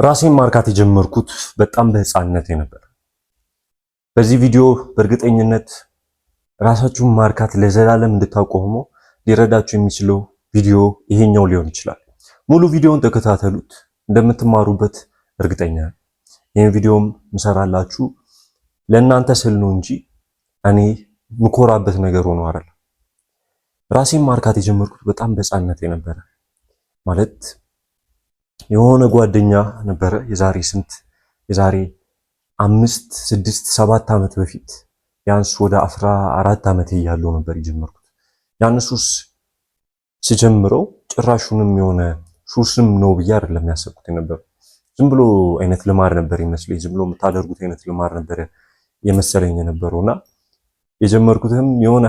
ራሴን ማርካት የጀመርኩት በጣም በህፃንነቴ ነበር። በዚህ ቪዲዮ በእርግጠኝነት ራሳችሁን ማርካት ለዘላለም እንድታቆሙ ሊረዳችሁ የሚችለው ቪዲዮ ይሄኛው ሊሆን ይችላል። ሙሉ ቪዲዮውን ተከታተሉት፣ እንደምትማሩበት እርግጠኛ ነኝ። ይሄን ቪዲዮም ምሰራላችሁ ለእናንተ ስል ነው እንጂ እኔ ምኮራበት ነገር ሆኖ አይደለም። ራሴን ማርካት የጀመርኩት በጣም በህፃንነቴ ነበር። ማለት የሆነ ጓደኛ ነበረ የዛሬ 5 6 7 ዓመት በፊት ያንስ ወደ 14 ዓመት እያለሁ ነበር የጀመርኩት። ያን ሱስ ሲጀምረው ጭራሹንም የሆነ ሱስም ነው ብዬ አይደለም ያሰብኩት የነበረው። ዝም ብሎ አይነት ልማድ ነበር ይመስለኝ፣ ዝም ብሎ የምታደርጉት አይነት ልማድ ነበር የመሰለኝ የነበረውና የጀመርኩትም የሆነ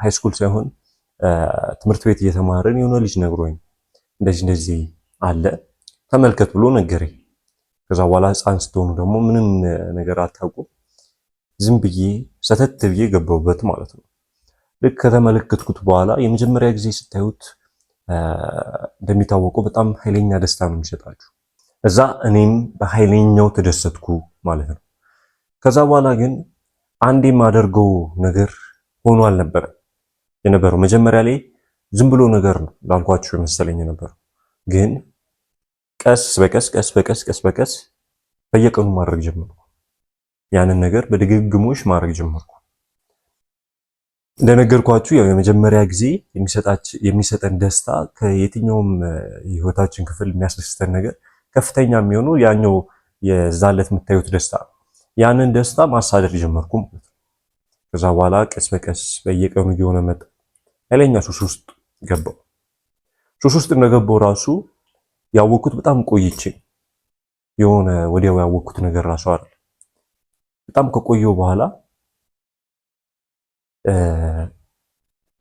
ሃይስኩል ሳይሆን ትምህርት ቤት እየተማርን የሆነ ልጅ ነግሮኝ እንደዚህ አለ ተመልከት ብሎ ነገረኝ። ከዛ በኋላ ህፃን ስትሆኑ ደግሞ ምንም ነገር አታውቁም። ዝም ብዬ ሰተት ብዬ ገባሁበት ማለት ነው። ልክ ከተመለከትኩት በኋላ የመጀመሪያ ጊዜ ስታዩት እንደሚታወቀው በጣም ኃይለኛ ደስታ ነው የሚሰጣችሁ። እዛ እኔም በኃይለኛው ተደሰትኩ ማለት ነው። ከዛ በኋላ ግን አንድ የማደርገው ነገር ሆኖ አልነበረም የነበረው። መጀመሪያ ላይ ዝም ብሎ ነገር ነው ላልኳችሁ የመሰለኝ የነበረው፣ ግን ቀስ በቀስ በየቀኑ ማድረግ ጀመርኩ። ያንን ነገር በድግግሞሽ ማድረግ ጀመርኩ። እንደነገርኳችሁ ያው የመጀመሪያ ጊዜ የሚሰጠን ደስታ ከየትኛውም የህይወታችን ክፍል የሚያስደስተን ነገር ከፍተኛ የሚሆነው ያኛው የዛለት የምታዩት ደስታ ነው። ያንን ደስታ ማሳደድ ጀመርኩ ማለት ነው። ከዛ በኋላ ቀስ በቀስ በየቀኑ እየሆነ መጣ። ኃይለኛ ሱስ ውስጥ ገባው። ሱስ ውስጥ እንደገባው ራሱ ያወቅኩት በጣም ቆይቼ የሆነ ወዲያው ያወቅኩት ነገር ራሱ አይደል። በጣም ከቆየው በኋላ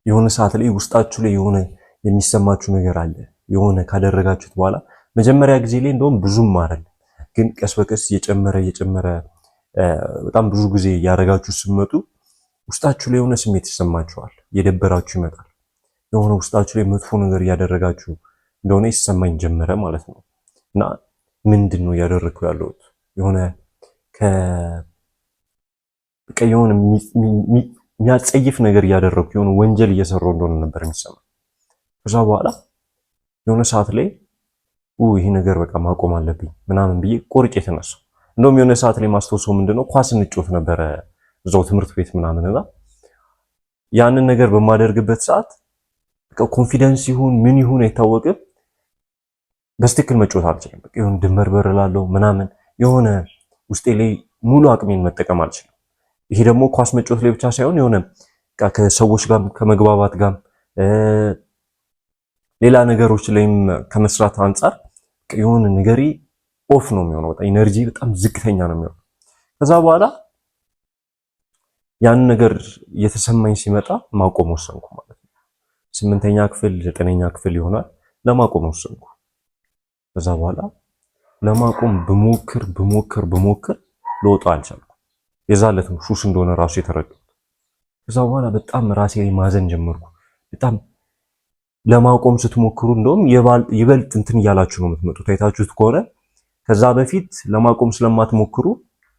የሆነ ሰዓት ላይ ውስጣችሁ ላይ የሆነ የሚሰማችሁ ነገር አለ። የሆነ ካደረጋችሁት በኋላ መጀመሪያ ጊዜ ላይ እንደውም ብዙም አይደል፣ ግን ቀስ በቀስ እየጨመረ በጣም ብዙ ጊዜ ያደረጋችሁ ስትመጡ ውስጣችሁ ላይ የሆነ ስሜት ይሰማችኋል። እየደበራችሁ ይመጣል። የሆነ ውስጣችሁ ላይ መጥፎ ነገር እያደረጋችሁ እንደሆነ ይሰማኝ ጀመረ ማለት ነው። እና ምንድን ነው እያደረግኩ ያለሁት? የሆነ የሆነ የሚያጸይፍ ነገር እያደረግኩ የሆነ ወንጀል እየሰራሁ እንደሆነ ነበር የሚሰማኝ። ከዛ በኋላ የሆነ ሰዓት ላይ ይሄ ነገር በቃ ማቆም አለብኝ ምናምን ብዬ ቆርጬ የተነሳው። እንደውም የሆነ ሰዓት ላይ ማስታወሰው ምንድነው ኳስ እንጫወት ነበረ እዛው ትምህርት ቤት ምናምንና ያንን ነገር በማደርግበት ሰዓት በቃ ኮንፊደንስ ይሁን ምን ይሁን አይታወቅም፣ በስትክክል መጫወት አልችልም። በቃ የሆነ ድንበርበር እላለሁ ምናምን፣ የሆነ ውስጤ ላይ ሙሉ አቅሜን መጠቀም አልችልም። ይሄ ደግሞ ኳስ መጫወት ላይ ብቻ ሳይሆን የሆነ በቃ ከሰዎች ጋር ከመግባባት ጋር ሌላ ነገሮች ላይም ከመስራት አንጻር የሆነ ነገሪ ኦፍ ነው የሚሆነው። በጣም ኢነርጂ በጣም ዝቅተኛ ነው የሚሆነው። ከዛ በኋላ ያን ነገር እየተሰማኝ ሲመጣ ማቆም ወሰንኩ ማለት ነው። 8ኛ ክፍል 9ኛ ክፍል ይሆናል ለማቆም ወሰንኩ። ከዛ በኋላ ለማቆም ብሞክር ልወጣው አልቻልኩም። የዛለት ነው ሱስ እንደሆነ ራሱ የተረዳሁት። ከዛ በኋላ በጣም ራሴ ላይ ማዘን ጀመርኩ። በጣም ለማቆም ስትሞክሩ እንደውም ይበልጥ እንትን እያላችሁ ነው የምትመጡት። አይታችሁት ከሆነ ከዛ በፊት ለማቆም ስለማትሞክሩ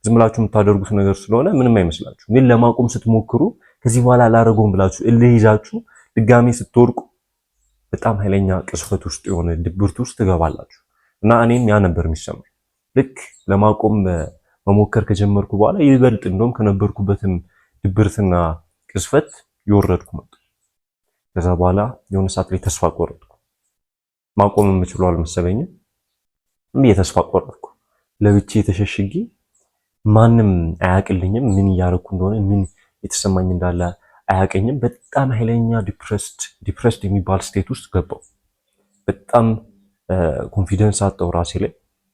ዝም ብላችሁ የምታደርጉት ነገር ስለሆነ ምንም አይመስላችሁ። ግን ለማቆም ስትሞክሩ ከዚህ በኋላ አላረገውም ብላችሁ እልህ ይዛችሁ ድጋሜ ስትወርቁ በጣም ኃይለኛ ቅስፈት ውስጥ የሆነ ድብርት ውስጥ ትገባላችሁ። እና እኔም ያ ነበር የሚሰማኝ። ልክ ለማቆም መሞከር ከጀመርኩ በኋላ ይበልጥ እንደውም ከነበርኩበትም ድብርትና ቅስፈት ይወረድኩ መጣ። ከዛ በኋላ የሆነ ሰዓት ላይ ተስፋ ቆረጥኩ። ማቆም የምችለው አልመሰለኝም። ተስፋ ቆረጥኩ። ለብቻ ተሸሽጌ ማንም አያቅልኝም። ምን እያደረኩ እንደሆነ ምን የተሰማኝ እንዳለ አያቀኝም። በጣም ኃይለኛ ዲፕረስድ የሚባል ስቴት ውስጥ ገባው። በጣም ኮንፊደንስ አጣው ራሴ ላይ።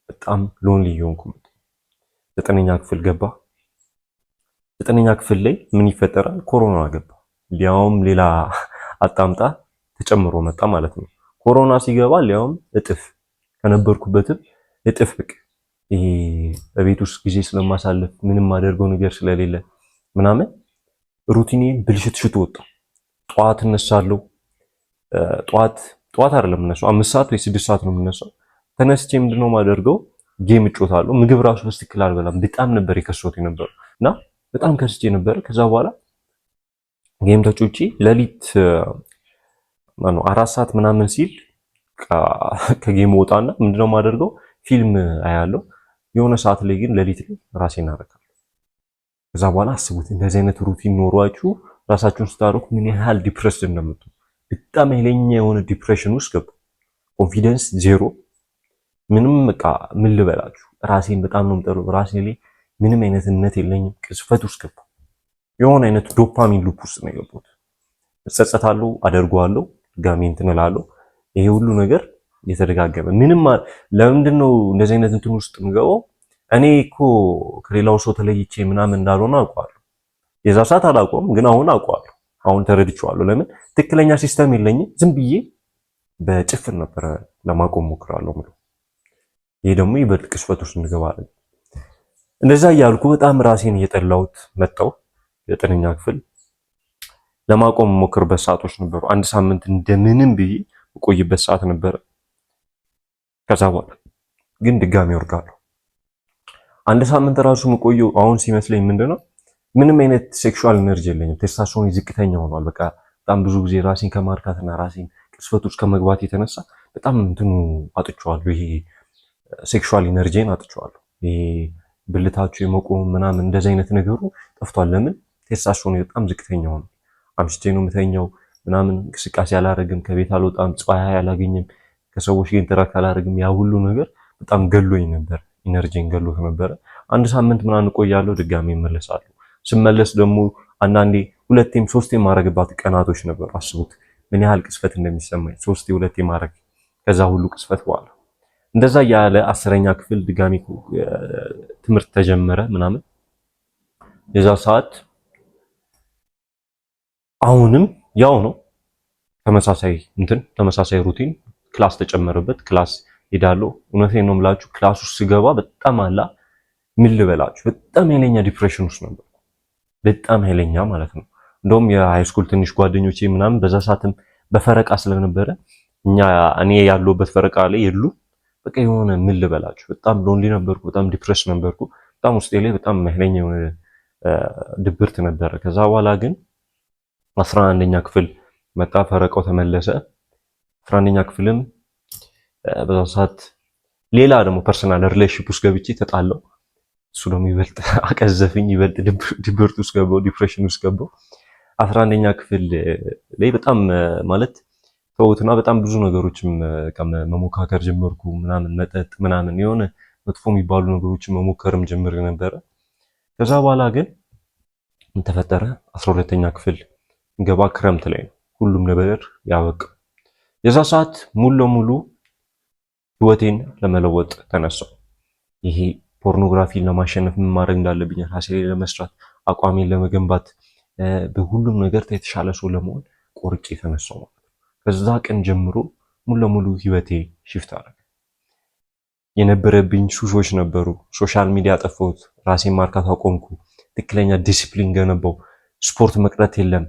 በጣም ሎንሊ እየሆንኩ መጣ። 9ኛ ክፍል ገባ። 9ኛ ክፍል ላይ ምን ይፈጠራል? ኮሮና ገባ። ሊያውም ሌላ አጣምጣ ተጨምሮ መጣ ማለት ነው። ኮሮና ሲገባ ሊያውም እጥፍ ከነበርኩበትም እጥፍ በቃ ይሄ በቤት ውስጥ ጊዜ ስለማሳለፍ ምንም ማደርገው ነገር ስለሌለ ምናምን ሩቲኔ ብልሽት ወጣ። ጠዋት እነሳለሁ። ጠዋት አይደለም የምነሳው 5 ሰዓት ወይ 6 ሰዓት ነው የምነሳው። ተነስቼ ምንድነው ማደርገው ጌም እጮታለሁ። ምግብ ራሱ በስትክክል አልበላም። በጣም ነበር የከሰሁት የነበረው እና በጣም ከስቼ ነበር። ከዛ በኋላ ጌም ተጮቼ ሌሊት 4 ሰዓት ምናምን ሲል ከጌም ወጣና ምንድነው የማደርገው ፊልም አያለው። የሆነ ሰዓት ላይ ግን ሌሊት ላይ ራሴን አረጋለሁ። ከዛ በኋላ አስቡት እንደዚህ አይነት ሩቲን ኖሯችሁ ራሳችሁን ስታረኩ ምን ያህል ዲፕሬስድ እንደምትሆኑ። በጣም ኃይለኛ የሆነ ዲፕሬሽን ውስጥ ገቡ። ኮንፊደንስ ዜሮ፣ ምንም በቃ ምን ልበላችሁ፣ ራሴን በጣም ነው የምጠለው። ራሴ ላይ ምንም አይነት እምነት የለኝም። ቅስፈት ውስጥ ገቡ። የሆነ አይነት ዶፓሚን ሉፕ ውስጥ ነው የገቡት። እጸጸታለሁ፣ አደርገዋለሁ፣ ድጋሜ እንትን እላለሁ። ይሄ ሁሉ ነገር እየተደጋገመ ምንም ለምንድን ነው እንደዚህ አይነት እንትን ውስጥ የምገባው? እኔ እኮ ከሌላው ሰው ተለይቼ ምናምን እንዳልሆነ አውቀዋለሁ። የዛ ሰዓት አላውቀውም፣ ግን አሁን አውቀዋለሁ። አሁን ተረድቼዋለሁ። ለምን ትክክለኛ ሲስተም የለኝም። ዝም ብዬ በጭፍን ነበረ ለማቆም ሞክራለሁ። ይሄ ደግሞ ይበልጥ ቅስፈት ውስጥ እንገባለን። እንደዛ እያልኩ በጣም ራሴን እየጠላሁት መጣሁ። 9ኛ ክፍል ለማቆም ሞክርበት ሰዓቶች ነበሩ። 1 ሳምንት እንደምንም ብዬ ቆይበት ሰዓት ነበረ። ከዛ በኋላ ግን ድጋሚ ወርጋለሁ። 1 ሳምንት ራሱ መቆየው አሁን ሲመስለኝ ምንድነው ምንም አይነት ሴክሹዋል ኤነርጂ የለኝም። ቴስታስትሮን ዝቅተኛ ሆኗል። በቃ በጣም ብዙ ጊዜ ራሴን ከማርካትና ራሴን ቅስፈት ውስጥ ከመግባት የተነሳ በጣም እንትኑ አጥቼዋለሁ። ይሄ ሴክሹዋል ኤነርጂን አጥቼዋለሁ። ይሄ ብልታችሁ የመቆም ምናምን እንደዚህ አይነት ነገሩ ጠፍቷል። ለምን ቴስታስትሮን በጣም ዝቅተኛ ሆኗል። አምሽቼ ነው የምተኛው ምናምን፣ እንቅስቃሴ አላረግም፣ ከቤት አልወጣም፣ ፀሐይ አላገኝም፣ ከሰዎች ጋር ኢንተራክት አላረግም። ያ ሁሉ ነገር በጣም ገሎኝ ነበር። ኢነርጂን ገሎት ነበረ። 1 ሳምንት ምናምን እቆያለሁ፣ ድጋሚ እመለሳለሁ። ስመለስ ደግሞ አንዳንዴ 2ቴም 3ቴም ማረግባት ቀናቶች ነበሩ። አስቡት ምን ያህል ቅስፈት እንደሚሰማኝ 3ቴ 2ቴ ማረግ። ከዛ ሁሉ ቅስፈት በኋላ እንደዛ ያለ 10ኛ ክፍል ድጋሚ ትምህርት ተጀመረ ምናምን። የዛ ሰዓት አሁንም ያው ነው ተመሳሳይ ሩቲን፣ ክላስ ተጨመረበት። ክላስ ሄዳለሁ። እውነቴን ነው የምላችሁ ክላስ ውስጥ ስገባ በጣም ምን ልበላችሁ በጣም ኃይለኛ ዲፕሬሽን ውስጥ ነበር። በጣም ኃይለኛ ማለት ነው። እንደውም የሃይስኩል ትንሽ ጓደኞቼ ምናምን በዛ ሰዓትም በፈረቃ ስለነበረ እኔ ያለሁበት ፈረቃ ላይ የሉ። በቃ የሆነ ምን ልበላችሁ በጣም ሎንሊ ነበርኩ። በጣም ዲፕሬስ ነበርኩ። በጣም ውስጤ ላይ በጣም ኃይለኛ የሆነ ድብርት ነበረ። ከዛ በኋላ ግን 11ኛ ክፍል መጣ፣ ፈረቃው ተመለሰ። 11ኛ ክፍልም በዛ ሰዓት ሌላ ደግሞ ፐርሰናል ሪሌሽንሺፕ ውስጥ ገብቼ ተጣለው። እሱ ደግሞ ይበልጥ አቀዘፈኝ፣ ይበልጥ ድብርት ውስጥ ገባው፣ ዲፕሬሽን ውስጥ ገባው። 11ኛ ክፍል ላይ በጣም ማለት ተውትና በጣም ብዙ ነገሮችም መሞካከር ጀመርኩ ምናምን፣ መጠጥ ምናምን የሆነ መጥፎ የሚባሉ ነገሮችን መሞከርም ጀምር ነበረ። ከዛ በኋላ ግን ምን ተፈጠረ? 12ኛ ክፍል ገባ። ክረምት ላይ ነው ሁሉም ነገር ያበቃው። የዛ ሰዓት ሙሉ ለሙሉ ህይወቴን ለመለወጥ ተነሳው። ይሄ ፖርኖግራፊን ለማሸነፍ ምን ማድረግ እንዳለብኝ ራሴ ላይ ለመስራት፣ አቋሜን ለመገንባት፣ በሁሉም ነገር የተሻለ ሰው ለመሆን ቆርጬ ተነሳው ማለት ነው። ከዛ ቀን ጀምሮ ሙሉ ለሙሉ ህይወቴ ሽፍት አደረገ። የነበረብኝ ሱሶች ነበሩ። ሶሻል ሚዲያ ጠፋሁት። ራሴን ማርካት አቆምኩ። ትክክለኛ ዲሲፕሊን ገነባው። ስፖርት መቅረት የለም።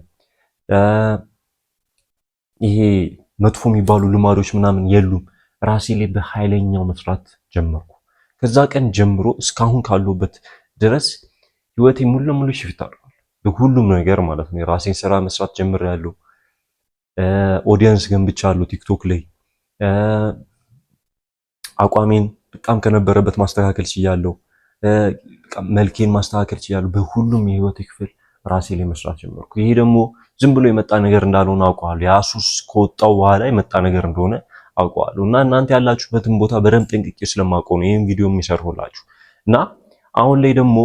ይሄ መጥፎ የሚባሉ ልማዶች ምናምን የሉም። ራሴ ላይ በኃይለኛው መስራት ጀመርኩ። ከዛ ቀን ጀምሮ እስካሁን ካለሁበት ድረስ ህይወቴ ሙሉ ለሙሉ ሽፍት አድርጓል። በሁሉም ነገር ማለት ነው። የራሴን ስራ መስራት ጀምሬያለሁ። ኦዲየንስ ገንብቻለሁ ቲክቶክ ላይ። አቋሜን በጣም ከነበረበት ማስተካከል ችያለሁ። መልኬን ማስተካከል ችያለሁ። በሁሉም የህይወቴ ክፍል ራሴ ላይ መስራት ጀመርኩ። ይሄ ደግሞ ዝም ብሎ የመጣ ነገር እንዳልሆነ አውቀዋለሁ። ያ ሱስ ከወጣው በኋላ የመጣ ነገር እንደሆነ አውቀዋለሁ። እና እናንተ ያላችሁበትን ቦታ በደንብ ጠንቅቄ ስለማውቀው ነው ይሄን ቪዲዮ የሚሰራሁላችሁ። እና አሁን ላይ ደግሞ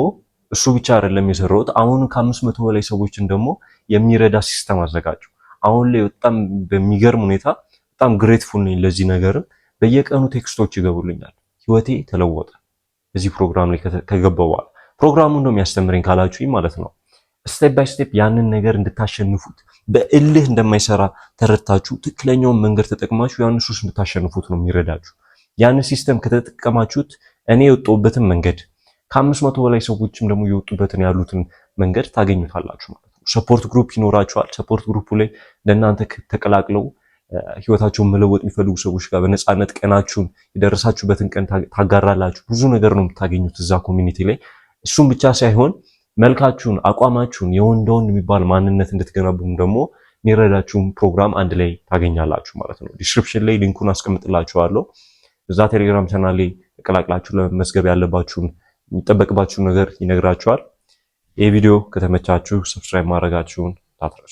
እሱ ብቻ አይደለም የሰራሁት። አሁን ከ500 በላይ ሰዎችን ደግሞ የሚረዳ ሲስተም አዘጋጀሁ። አሁን ላይ በጣም በሚገርም ሁኔታ በጣም ግሬትፉል ነኝ ለዚህ ነገርም። በየቀኑ ቴክስቶች ይገቡልኛል። ህይወቴ ተለወጠ እዚህ ፕሮግራም ላይ ከገባው በኋላ። ፕሮግራሙ ነው የሚያስተምረኝ ካላችሁኝ ማለት ነው ስቴፕ ባይ ስቴፕ ያንን ነገር እንድታሸንፉት በእልህ እንደማይሰራ ተረድታችሁ ትክክለኛውን መንገድ ተጠቅማችሁ ያንን ሱስ እንድታሸንፉት ነው የሚረዳችሁ። ያንን ሲስተም ከተጠቀማችሁት እኔ የወጣሁበትን መንገድ ከ500 በላይ ሰዎችም ደግሞ የወጡበትን ያሉትን መንገድ ታገኙታላችሁ ማለት ነው። ሰፖርት ግሩፕ ይኖራችኋል። ሰፖርት ግሩፑ ላይ ለእናንተ ተቀላቅለው ህይወታቸውን መለወጥ የሚፈልጉ ሰዎች ጋር በነፃነት ቀናችሁን የደረሳችሁበትን ቀን ታጋራላችሁ። ብዙ ነገር ነው የምታገኙት እዛ ኮሚኒቲ ላይ። እሱም ብቻ ሳይሆን መልካችሁን፣ አቋማችሁን የወንድ የሚባል ማንነት እንድትገነቡም ደግሞ የሚረዳችሁም ፕሮግራም አንድ ላይ ታገኛላችሁ ማለት ነው። ዲስክሪፕሽን ላይ ሊንኩን አስቀምጥላችኋለሁ። እዛ ቴሌግራም ቻናል ላይ ተቀላቅላችሁ ለመመዝገብ ያለባችሁን የሚጠበቅባችሁን ነገር ይነግራችኋል። ይህ ቪዲዮ ከተመቻችሁ ሰብስክራይብ ማድረጋችሁን አትርሱ።